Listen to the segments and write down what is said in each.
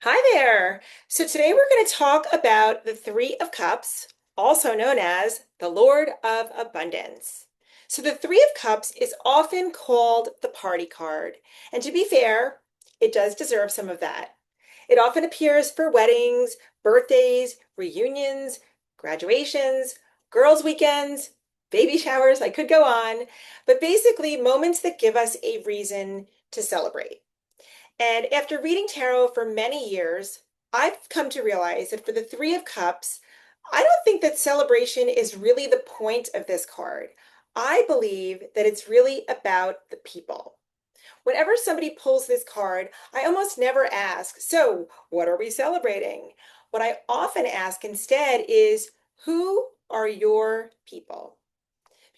Hi there. So today we're going to talk about the Three of Cups, also known as the Lord of Abundance. So the Three of Cups is often called the party card. And to be fair, it does deserve some of that. It often appears for weddings, birthdays, reunions, graduations, girls' weekends, baby showers. I could go on, but basically moments that give us a reason to celebrate. And after reading tarot for many years, I've come to realize that for the Three of Cups, I don't think that celebration is really the point of this card. I believe that it's really about the people. Whenever somebody pulls this card, I almost never ask, so what are we celebrating? What I often ask instead is, who are your people?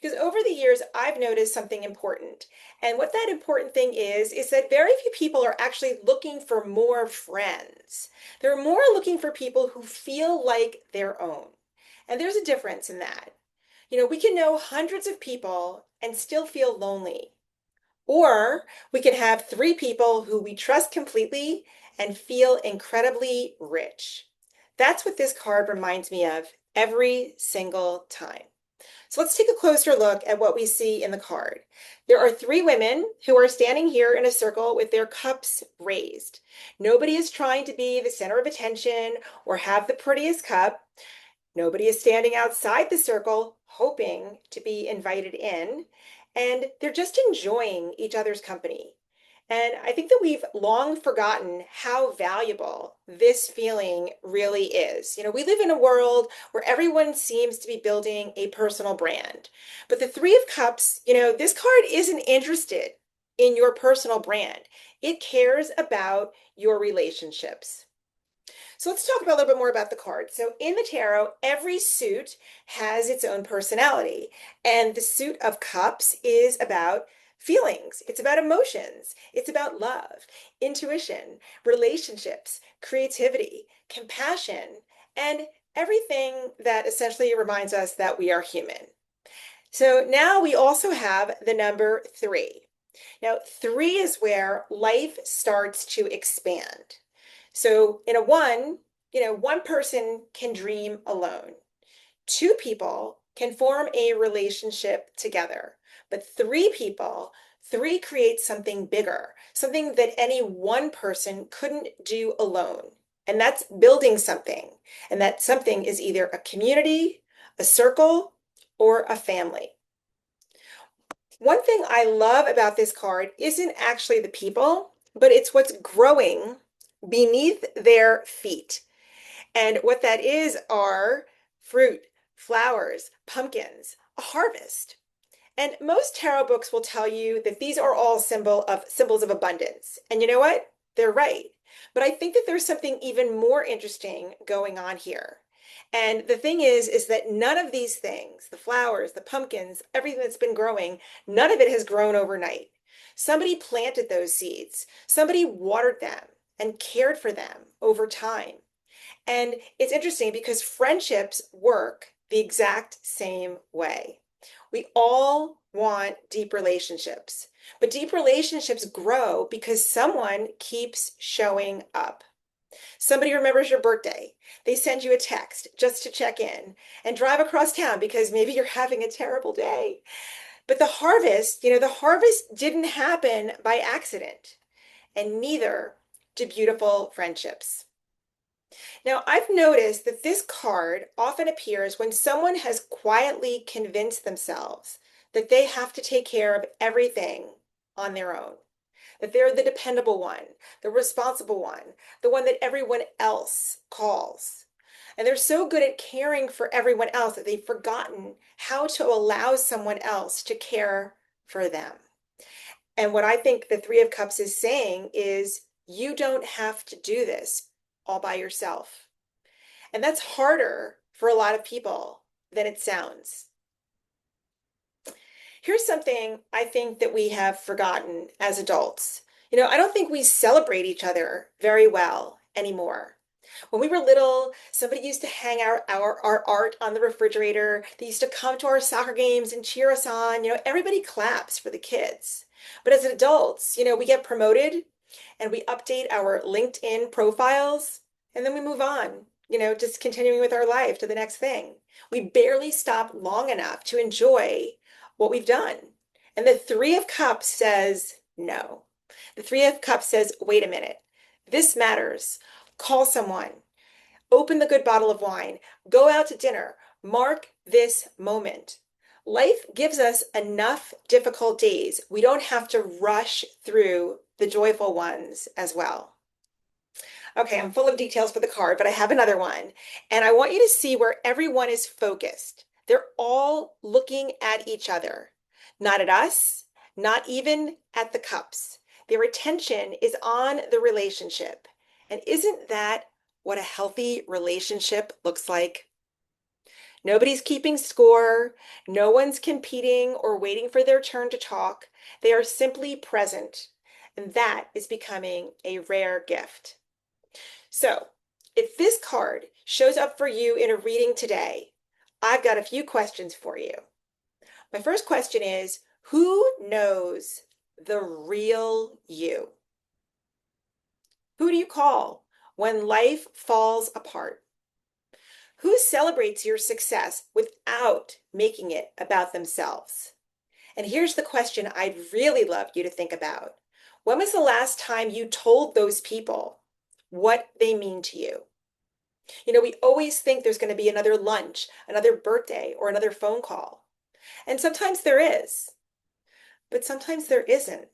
Because over the years, I've noticed something important. And what that important thing is that very few people are actually looking for more friends. They're more looking for people who feel like their own. And there's a difference in that. We can know hundreds of people and still feel lonely. Or we can have three people who we trust completely and feel incredibly rich. That's what this card reminds me of every single time. So let's take a closer look at what we see in the card. There are three women who are standing here in a circle with their cups raised. Nobody is trying to be the center of attention or have the prettiest cup. Nobody is standing outside the circle hoping to be invited in. And they're just enjoying each other's company. And I think that we've long forgotten how valuable this feeling really is. We live in a world where everyone seems to be building a personal brand. But the Three of Cups, this card isn't interested in your personal brand. It cares about your relationships. So let's talk about a little bit more about the card. So in the tarot, every suit has its own personality. And the suit of cups is about feelings. It's about emotions. It's about love, intuition, relationships, creativity, compassion, and everything that essentially reminds us that we are human. So now we also have the number three. Now, three is where life starts to expand. So in a one, one person can dream alone. Two people can form a relationship together, but three people, three creates something bigger, something that any one person couldn't do alone. And that's building something. And that something is either a community, a circle, or a family. One thing I love about this card isn't actually the people, but it's what's growing beneath their feet. And what that is are fruit, flowers, pumpkins, a harvest. And most tarot books will tell you that these are all symbols of abundance. And you know what? They're right. But I think that there's something even more interesting going on here. And the thing is that none of these things, the flowers, the pumpkins, everything that's been growing, none of it has grown overnight. Somebody planted those seeds. Somebody watered them and cared for them over time. And it's interesting because friendships work the exact same way. We all want deep relationships, but deep relationships grow because someone keeps showing up. Somebody remembers your birthday. They send you a text just to check in and drive across town because maybe you're having a terrible day. But the harvest didn't happen by accident, and neither do beautiful friendships. Now, I've noticed that this card often appears when someone has quietly convinced themselves that they have to take care of everything on their own, that they're the dependable one, the responsible one, the one that everyone else calls. And they're so good at caring for everyone else that they've forgotten how to allow someone else to care for them. And what I think the Three of Cups is saying is you don't have to do this all by yourself. And that's harder for a lot of people than it sounds. Here's something I think that we have forgotten as adults. I don't think we celebrate each other very well anymore. When we were little, somebody used to hang our art on the refrigerator. They used to come to our soccer games and cheer us on. Everybody claps for the kids. But as adults, we get promoted, and we update our LinkedIn profiles, and then we move on, just continuing with our life to the next thing. We barely stop long enough to enjoy what we've done. And the Three of Cups says no. The Three of Cups says, wait a minute, this matters. Call someone, open the good bottle of wine, go out to dinner, mark this moment. Life gives us enough difficult days. We don't have to rush through the joyful ones as well. Okay, I'm full of details for the card, but I have another one. And I want you to see where everyone is focused. They're all looking at each other, not at us, not even at the cups. Their attention is on the relationship. And isn't that what a healthy relationship looks like? Nobody's keeping score. No one's competing or waiting for their turn to talk. They are simply present. And that is becoming a rare gift. So, if this card shows up for you in a reading today, I've got a few questions for you. My first question is, who knows the real you? Who do you call when life falls apart? Who celebrates your success without making it about themselves? And here's the question I'd really love you to think about. When was the last time you told those people what they mean to you? We always think there's going to be another lunch, another birthday, or another phone call. And sometimes there is, but sometimes there isn't.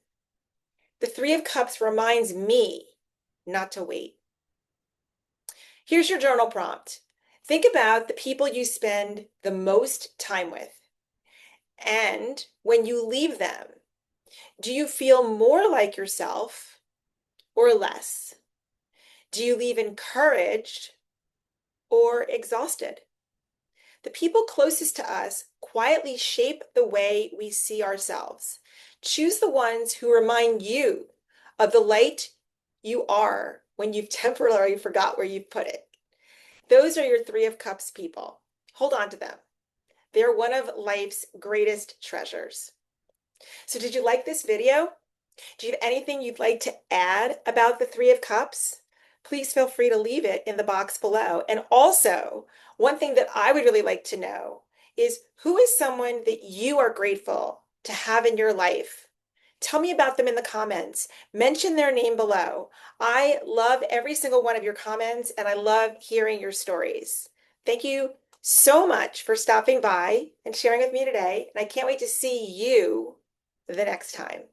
The Three of Cups reminds me not to wait. Here's your journal prompt. Think about the people you spend the most time with. And when you leave them, do you feel more like yourself or less? Do you leave encouraged or exhausted? The people closest to us quietly shape the way we see ourselves. Choose the ones who remind you of the light you are when you've temporarily forgot where you've put it. Those are your Three of Cups people. Hold on to them. They're one of life's greatest treasures. So did you like this video? Do you have anything you'd like to add about the Three of Cups? Please feel free to leave it in the box below. And also, one thing that I would really like to know is, who is someone that you are grateful to have in your life? Tell me about them in the comments. Mention their name below. I love every single one of your comments, and I love hearing your stories. Thank you so much for stopping by and sharing with me today. And I can't wait to see you the next time.